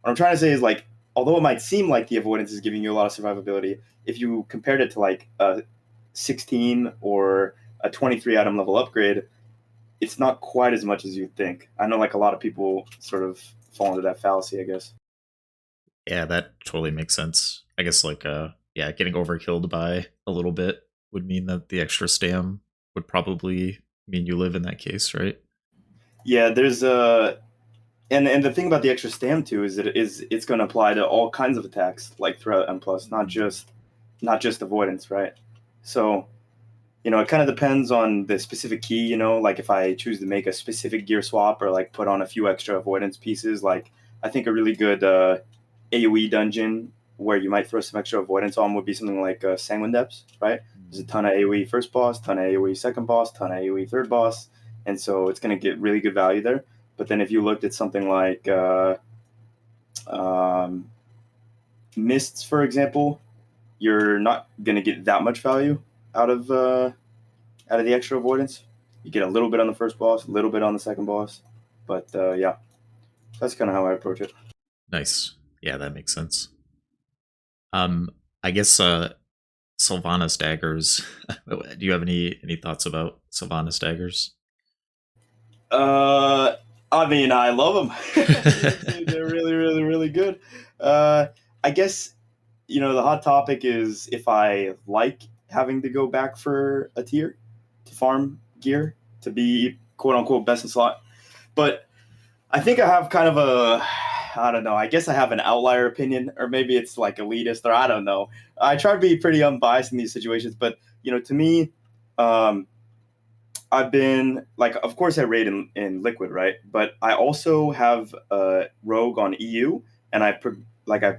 what I'm trying to say is like, although it might seem like the avoidance is giving you a lot of survivability, if you compared it to like a 16 or a 23 item level upgrade, it's not quite as much as you'd think. I know like a lot of people sort of fall into that fallacy, I guess. Yeah, that totally makes sense. I guess like yeah, getting overkilled by a little bit would mean that the extra stam would probably mean you live in that case, right? Yeah, there's and the thing about the extra stam too is that it's going to apply to all kinds of attacks like throughout M plus, not just avoidance, right? So it kind of depends on the specific key, like if I choose to make a specific gear swap or like put on a few extra avoidance pieces, like I think a really good AoE dungeon where you might throw some extra avoidance on would be something like Sanguine Depths, right? There's a ton of AoE first boss, ton of AoE second boss, ton of AoE third boss, and so it's going to get really good value there. But then if you looked at something like um, Mists, for example, you're not going to get that much value out of the extra avoidance. You get a little bit on the first boss, a little bit on the second boss, but yeah, that's kind of how I approach it. Nice. Yeah, that makes sense. Um, I guess Sylvanas daggers. Do you have any thoughts about Sylvanas daggers? Uh, I mean, I love them. They're really, really, really good. Uh, I guess the hot topic is if I like having to go back for a tier to farm gear to be quote unquote best in slot, but I think I have kind of I don't know. I guess I have an outlier opinion, or maybe it's like elitist, or I don't know. I try to be pretty unbiased in these situations, but to me, um, I've been like, of course, I raid in Liquid, right? But I also have a Rogue on EU, and I've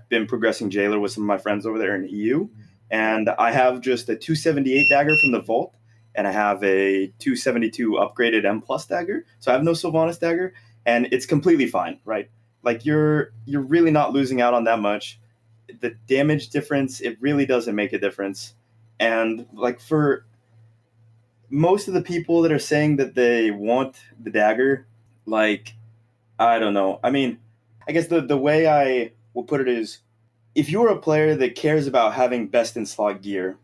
been progressing Jailer with some of my friends over there in EU, and I have just a 278 dagger from the Vault, and I have a 272 upgraded M plus dagger. So I have no Sylvanas dagger, and it's completely fine, right? Like you're really not losing out on that much. The damage difference, it really doesn't make a difference, and like for most of the people that are saying that they want the dagger, like, I don't know. I mean, I guess the way I will put it is if you're a player that cares about having best in slot gear,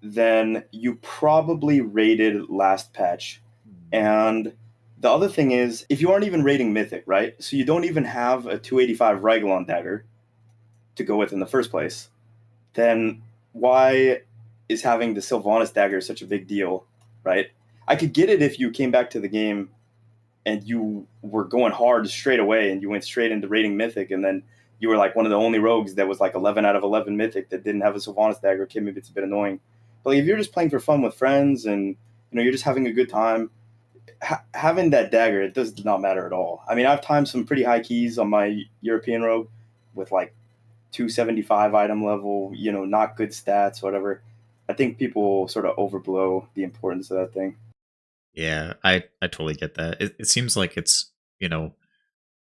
then you probably rated last patch. And the other thing is, if you aren't even rating Mythic, right? So you don't even have a 285 Raglan dagger to go with in the first place, then why is having the Sylvanas dagger such a big deal, right? I could get it if you came back to the game and you were going hard straight away and you went straight into rating Mythic and then you were like one of the only rogues that was like 11 out of 11 Mythic that didn't have a Sylvanas dagger. Okay, maybe it's a bit annoying. But like, if you're just playing for fun with friends and you're just having a good time, having that dagger, it does not matter at all. I mean, I've timed some pretty high keys on my European rogue with like 275 item level, not good stats, whatever. I think people sort of overblow the importance of that thing. Yeah, I totally get that. It seems like you know,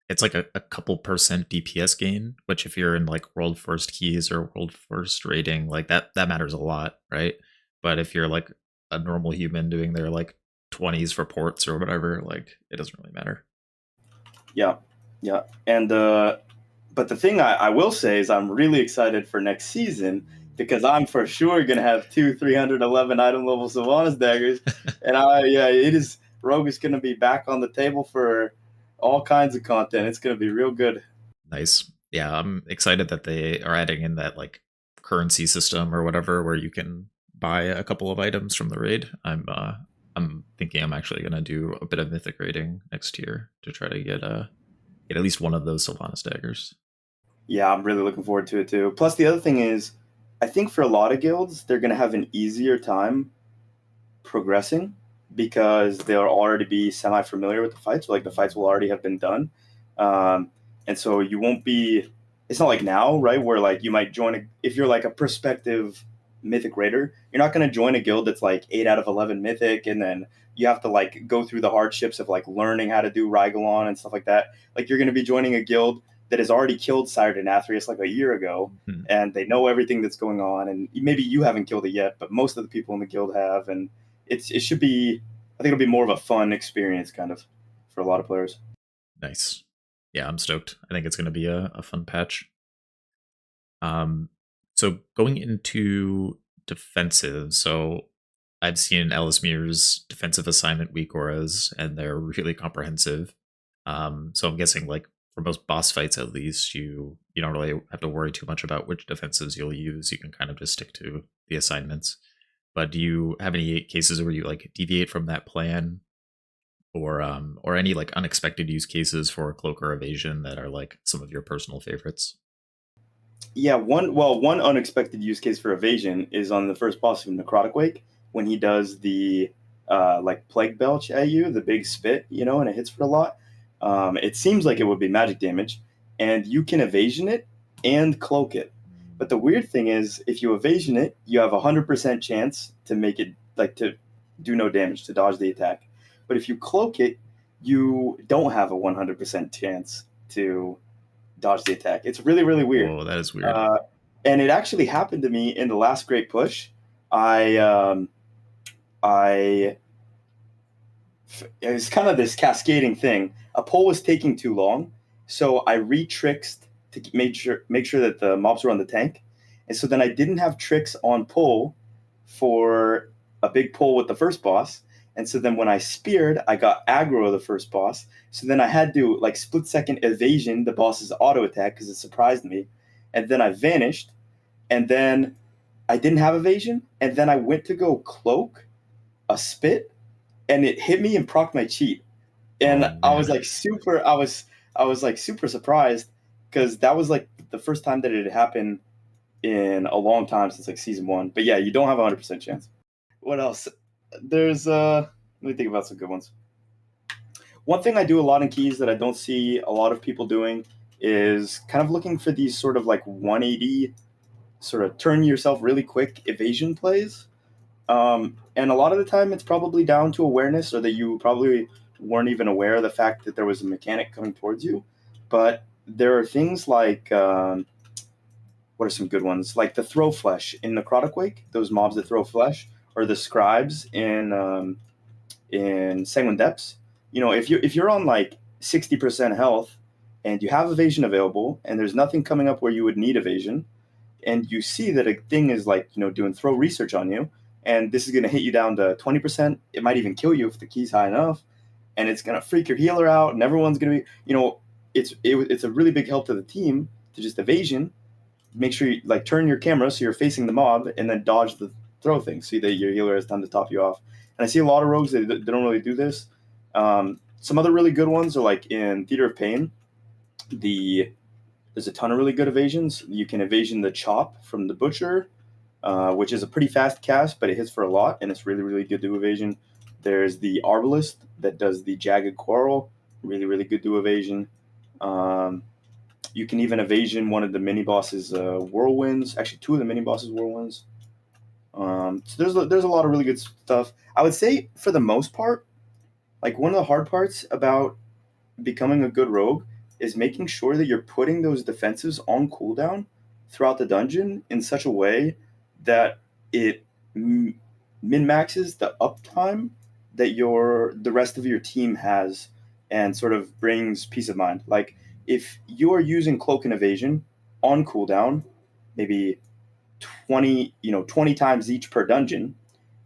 it's like a couple percent DPS gain, which if you're in like world first keys or world first rating, like that matters a lot, right? But if you're like a normal human doing their like 20s for ports or whatever, like it doesn't really matter. Yeah, yeah. And but the thing I will say is I'm really excited for next season because I'm for sure gonna have two 311 item level Sylvanas daggers, and yeah, it is Rogue is gonna be back on the table for all kinds of content. It's gonna be real good. Nice. Yeah, I'm excited that they are adding in that like currency system or whatever where you can buy a couple of items from the raid. I'm thinking I'm actually gonna do a bit of mythic raiding next year to try to get at least one of those Sylvanas daggers. Yeah, I'm really looking forward to it too. Plus, the other thing is, I think for a lot of guilds, they're going to have an easier time progressing because they'll already be semi familiar with the fights. Like the fights will already have been done, um, and so you won't be. It's not like now, right? Where like you might join if you're like a prospective mythic raider, you're not going to join a guild that's like 8 out of 11 mythic, and then you have to like go through the hardships of like learning how to do Rigalon and stuff like that. Like you're going to be joining a guild that has already killed Sire Denathrius like a year ago, Hmm. and they know everything that's going on. And maybe you haven't killed it yet, but most of the people in the guild have, and it should be. I think it'll be more of a fun experience, kind of, for a lot of players. Nice. Yeah, I'm stoked. I think it's going to be a fun patch. Um, so going into defensive, so I've seen Ellesmere's defensive assignment weak auras, and they're really comprehensive. So I'm guessing like for most boss fights, at least you don't really have to worry too much about which defensives you'll use. You can kind of just stick to the assignments. But do you have any cases where you like deviate from that plan, or any like unexpected use cases for cloak or evasion that are like some of your personal favorites? Yeah, one unexpected use case for evasion is on the first boss of Necrotic Wake when he does the like plague belch at you, the big spit, and it hits for a lot. It seems like it would be magic damage, and you can evasion it and cloak it. But the weird thing is, if you evasion it, you have 100% chance to make it like to do no damage to dodge the attack. But if you cloak it, you don't have a 100% chance to dodge the attack. It's really, really weird. Whoa, that is weird. Uh, and it actually happened to me in the last Great Push. I, um, I, it was kind of this cascading thing. A pull was taking too long, so I retrixed to make sure that the mobs were on the tank, and so then I didn't have tricks on pull for a big pull with the first boss. And so then when I speared, I got aggro of the first boss. So then I had to like split second evasion the boss's auto attack because it surprised me. And then I vanished. And then I didn't have evasion. And then I went to go cloak a spit and it hit me and procced my cheat. And Oh I was man. like I was like super surprised because that was like the first time that it had happened in a long time since like season one. But yeah, you don't have a 100% chance. What else? There's let me think about some good ones. One thing I do a lot in keys that I don't see a lot of people doing is kind of looking for these sort of like 180 sort of turn yourself really quick evasion plays. And a lot of the time it's probably down to awareness or that you probably weren't even aware of the fact that there was a mechanic coming towards you. But there are things like what are some good ones? Like the throw flesh in Necrotic Wake, those mobs that throw flesh, or the scribes in Sanguine Depths. If you're on like 60% health and you have evasion available and there's nothing coming up where you would need evasion, and you see that a thing is like doing throw research on you, and this is going to hit you down to 20%. It might even kill you if the key's high enough, and it's going to freak your healer out, and everyone's going to be it's a really big help to the team to just evasion. Make sure you like turn your camera so you're facing the mob and then dodge the throw thing so that your healer has time to top you off. And I see a lot of rogues that don't really do this. Some other really good ones are like in Theater of Pain. There's a ton of really good evasions. You can evasion the chop from the butcher, which is a pretty fast cast, but it hits for a lot, and it's really, really good to evasion. There's the Arbalist that does the Jagged Quarrel, really, really good to evasion. Um, you can even evasion one of the mini bosses, whirlwinds. Actually, two of the mini bosses whirlwinds. So there's a lot of really good stuff. I would say for the most part, like one of the hard parts about becoming a good rogue is making sure that you're putting those defensives on cooldown throughout the dungeon in such a way that it min maxes the uptime that the rest of your team has and sort of brings peace of mind. Like if you are using cloak and evasion on cooldown, maybe 20 times each per dungeon,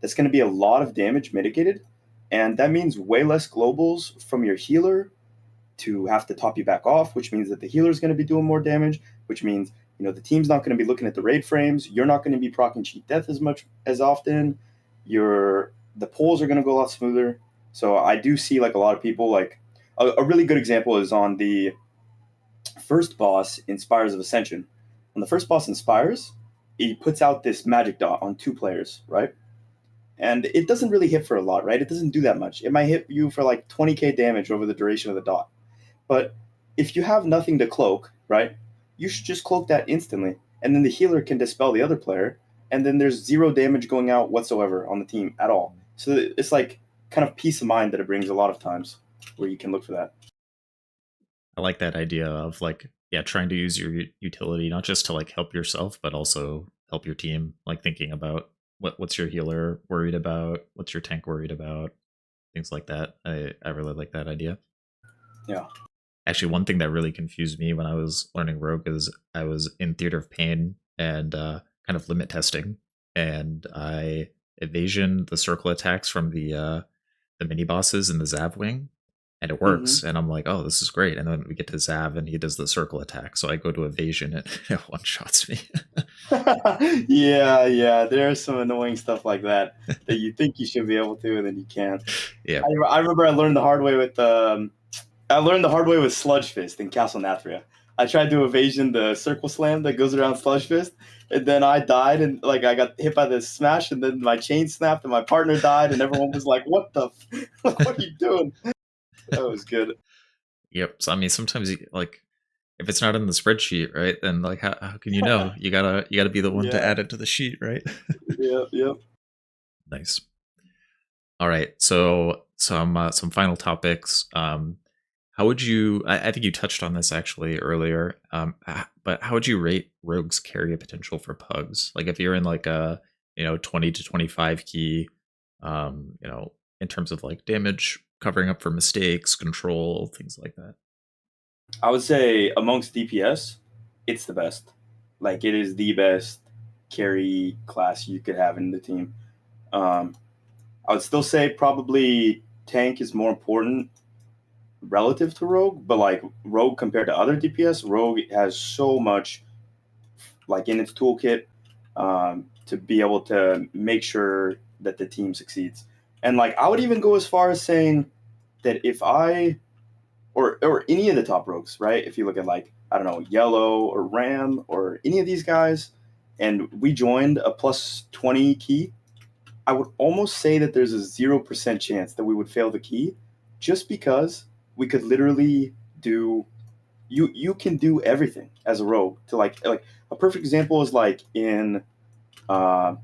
that's going to be a lot of damage mitigated, and that means way less globals from your healer to have to top you back off, which means that the healer is going to be doing more damage, which means the team's not going to be looking at the raid frames. You're not going to be proccing cheat death as much as often. The pulls are going to go a lot smoother. So I do see like a lot of people like a really good example is on the first boss in Spires of Ascension. When the first boss inspires, he puts out this magic dot on 2 players, right? And it doesn't really hit for a lot, right? It doesn't do that much. It might hit you for like 20k damage over the duration of the dot. But if you have nothing to cloak, right, you should just cloak that instantly, and then the healer can dispel the other player, and then there's 0 damage going out whatsoever on the team at all. So it's like kind of peace of mind that it brings a lot of times where you can look for that. I like that idea of like, yeah, trying to use your utility not just to like help yourself, but also help your team. Like thinking about what's your healer worried about, what's your tank worried about, things like that. I really like that idea. Yeah. Actually, one thing that really confused me when I was learning Rogue is I was in Theater of Pain and kind of limit testing, and I evasion the circle attacks from the mini bosses in the Zav wing, and it Mm-hmm. works. And I'm like, oh, this is great. And then we get to Zav, and he does the circle attack. So I go to evasion, and it one shots me. Yeah, yeah. There's some annoying stuff like that that you think you should be able to, and then you can't. Yeah, I remember I learned the hard way with I learned the hard way with Sludge Fist in Castle Nathria. I tried to evasion the circle slam that goes around Sludge Fist, and then I died, and like I got hit by the smash, and then my chain snapped, and my partner died, and everyone was like, "What the? Like, what are you doing?" That was good. yep. So I mean, sometimes you, like if it's not in the spreadsheet, right? Then like how can you know? You gotta be the one to Yeah, add it to the sheet, right? yeah, yeah. Nice. All right. So some final topics. How would you? I think you touched on this actually earlier. But how would you rate Rogue's carry potential for pugs? Like if you're in like a 20 to 25 key, in terms of like damage, covering up for mistakes, control, things like that. I would say amongst DPS, it's the best. Like it is the best carry class you could have in the team. Um, I would still say probably tank is more important relative to rogue, but like rogue compared to other DPS, rogue has so much like in its toolkit to be able to make sure that the team succeeds. And like I would even go as far as saying that if I or any of the top rogues, right? If you look at like I don't know yellow or ram or any of these guys, and we joined a plus 20 key, I would almost say that there's a 0% chance that we would fail the key, just because we could literally do you can do everything as a rogue to like a perfect example is like uh,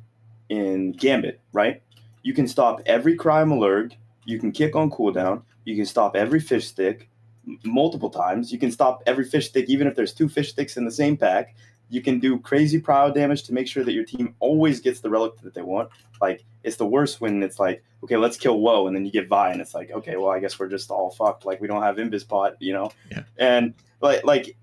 in Gambit, right? You can stop every crime alert. You can kick on cooldown. You can stop every fish stick multiple times. You can stop every fish stick, even if there's 2 fish sticks in the same pack. You can do crazy prio damage to make sure that your team always gets the relic that they want. Like, it's the worst when it's like, okay, let's kill Woe, and then you get Vi, and it's like, okay, well, I guess we're just all fucked. Like, we don't have Invis pot. Yeah. And like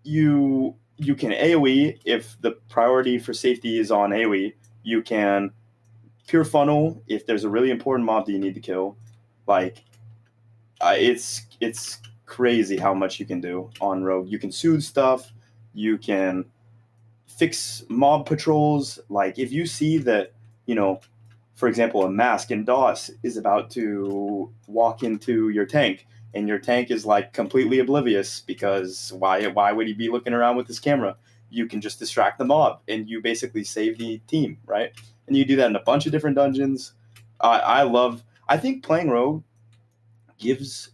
you can AoE if the priority for safety is on AoE. You can pure funnel if there's a really important mob that you need to kill. Like it's crazy how much you can do on rogue. You can soothe stuff. You can fix mob patrols. Like if you see that, for example, a mask in DOS is about to walk into your tank, and your tank is like completely oblivious because why would he be looking around with his camera? You can just distract the mob, and you basically save the team, right? And you do that in a bunch of different dungeons. I love. I think playing rogue gives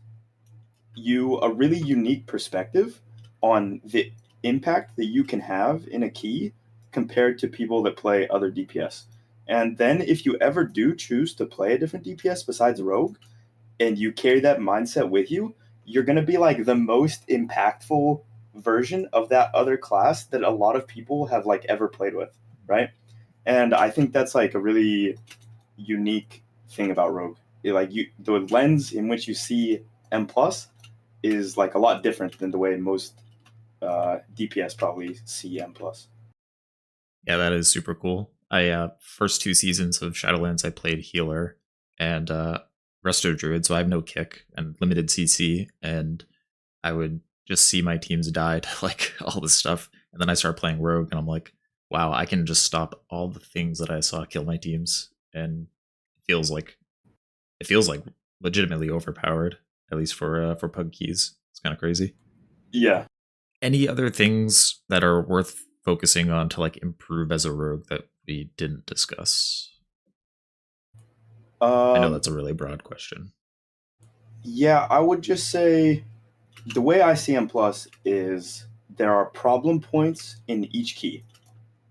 you a really unique perspective on the impact that you can have in a key compared to people that play other DPS. And then if you ever do choose to play a different DPS besides Rogue and you carry that mindset with you, you're going to be like the most impactful version of that other class that a lot of people have like ever played with, right? And I think that's like a really unique thing about Rogue. The lens in which you see M plus is like a lot different than the way most DPS probably see M plus. Yeah, that is super cool. I first 2 seasons of Shadowlands I played healer and resto druid, so I have no kick and limited CC, and I would just see my teams die to like all this stuff, and then I start playing rogue, and I'm like, wow, I can just stop all the things that I saw kill my teams, and it feels like legitimately overpowered, at least for pug keys. It's kind of crazy. Yeah, Any other things that are worth focusing on to like improve as a rogue that we didn't discuss? I know Um, that's a really broad question. yeah, I would just say the way I see M plus is there are problem points in each key.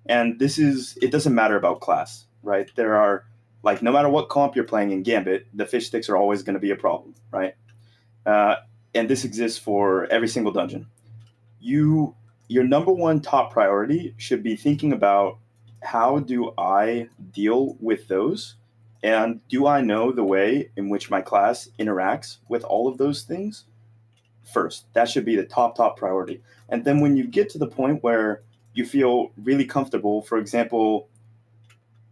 And this is, it doesn't matter about class, right? There are, like, no matter what comp you're playing in Gambit, the fish sticks are always going to be a problem, right? Uh, and this exists for every single dungeon. You, your number one top priority should be thinking about how do I deal with those? And do I know the way in which my class interacts with all of those things? First. That should be the top priority. And then when you get to the point where you feel really comfortable, for example,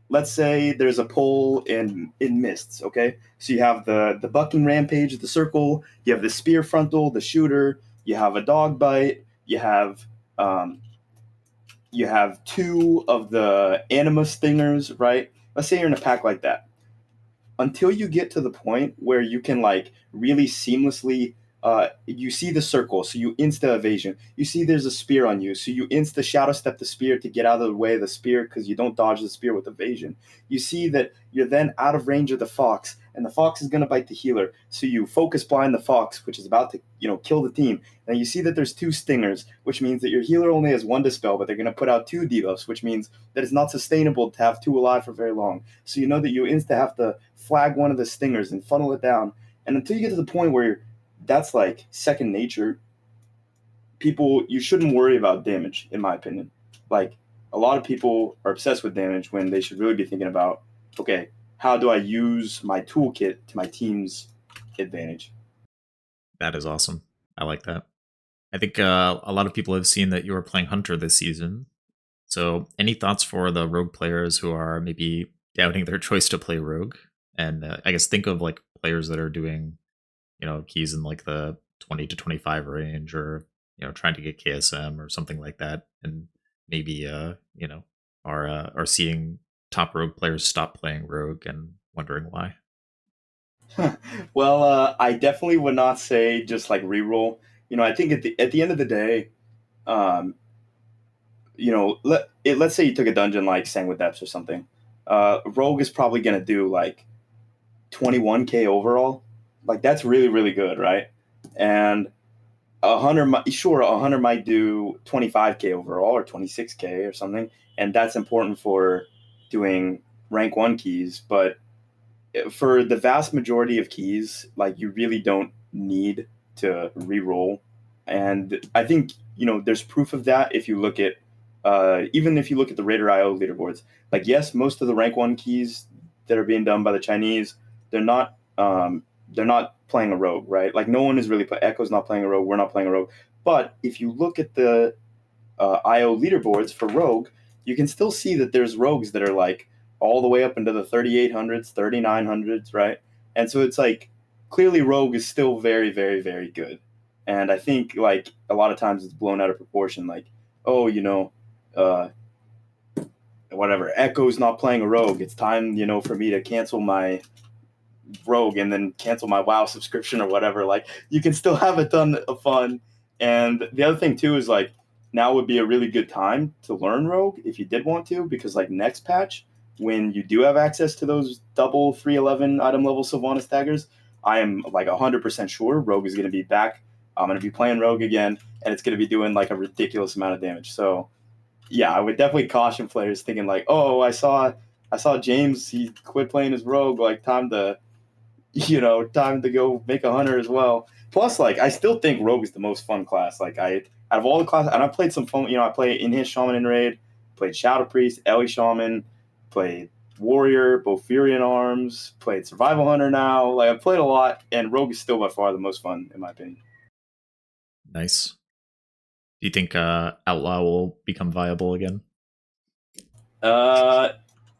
let's say there's a pull in mists, okay? So you have the bucking rampage, the circle, you have the spear frontal, the shooter, you have a dog bite, um, you have two of the anima stingers, right? Let's say you're in a pack like that until you get to the point where you can like really seamlessly you see the circle, so you insta evasion. You see there's a spear on you, so you insta shadow step the spear to get out of the way of the spear because you don't dodge the spear with evasion. You see that you're then out of range of the fox, and the fox is going to bite the healer, so you focus blind the fox, which is about to kill the team. And you see that there's two stingers, which means that your healer only has one dispel, but they're going to put out two debuffs, which means that it's not sustainable to have two alive for very long. So you know that you insta have to flag one of the stingers and funnel it down. And until you get to the point where that's like second nature, you shouldn't worry about damage, in my opinion. Like a lot of people are obsessed with damage when they should really be thinking about, okay, how do I use my toolkit to my team's advantage? That is awesome. I like that. I think a lot of people have seen that you were playing Hunter this season. So, any thoughts for the Rogue players who are maybe doubting their choice to play Rogue? And I guess think of like players that are doing, keys in like the 20 to 25 range, or trying to get KSM or something like that, and maybe are seeing top Rogue players stop playing Rogue and wondering why. Well, I definitely would not say just like reroll. I think at the end of the day, um, let's say you took a dungeon like Sang with Depths or something. Rogue is probably gonna do like 21K overall. Like that's really really good, right? And a hunter might do 25K overall or 26K or something, and that's important for doing rank one keys. But for the vast majority of keys, like you really don't need to re-roll. And I think there's proof of that if you look at even if you look at the Raider IO leaderboards. Like yes, most of the rank one keys that are being done by the Chinese, they're not playing a rogue, right? Like no one is really Echo's not playing a rogue, we're not playing a rogue. But if you look at the IO leaderboards for Rogue, you can still see that there's rogues that are like all the way up into the 3800s, 3900s, right? And so it's like clearly Rogue is still very, very, very good. And I think like a lot of times it's blown out of proportion. Like, oh, uh, whatever, Echo's not playing a Rogue. It's time, for me to cancel my Rogue and then cancel my WoW subscription or whatever. Like you can still have a ton of fun. And the other thing too is like now would be a really good time to learn Rogue if you did want to, because like next patch, when you do have access to those double 311 item level Sylvanas daggers, I am like 100% sure Rogue is going to be back. I'm going to be playing Rogue again, and it's going to be doing like a ridiculous amount of damage. So yeah, I would definitely caution players thinking like, oh, I saw James, he quit playing his Rogue, like time to go make a hunter as well. Plus, like, I still think Rogue is the most fun class. Like, out of all the classes, and I played some fun. I played in his Shaman in Raid, played Shadow Priest, Ellie Shaman, played Warrior, Bofurian Arms, played Survival Hunter now. Like, I've played a lot, and Rogue is still by far the most fun, in my opinion. Nice. Do you think Outlaw will become viable again? Uh,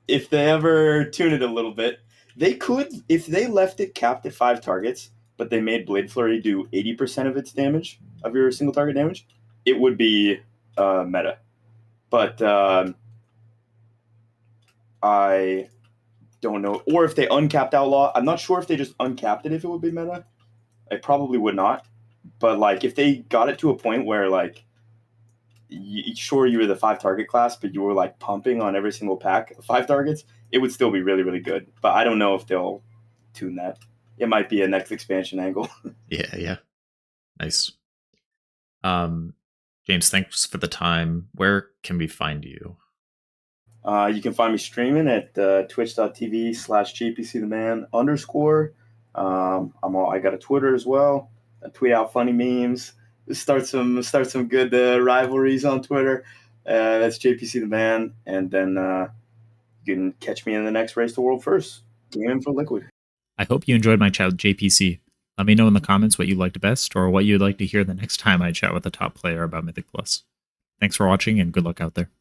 if they ever tune it a little bit, they could, if they left it capped at 5 targets, but they made Blade Flurry do 80% of its damage, of your single target damage, it would be meta. But I don't know. Or if they uncapped Outlaw, I'm not sure if they just uncapped it if it would be meta. It probably would not. But like if they got it to a point where like sure you were the 5 target class, but you were like pumping on every single pack of 5 targets, it would still be really, really good. But I don't know if they'll tune that. It might be a next expansion angle. Yeah. Nice. James, thanks for the time. Where can we find you? You can find me streaming at twitch.tv/JPCTheman_. I got a Twitter as well. I tweet out funny memes. Start some good rivalries on Twitter. That's JPC the Man, and then you can catch me in the next Race to World First. Gaming for Liquid. I hope you enjoyed my chat with JPC. Let me know in the comments what you liked best or what you'd like to hear the next time I chat with a top player about Mythic Plus. Thanks for watching and good luck out there.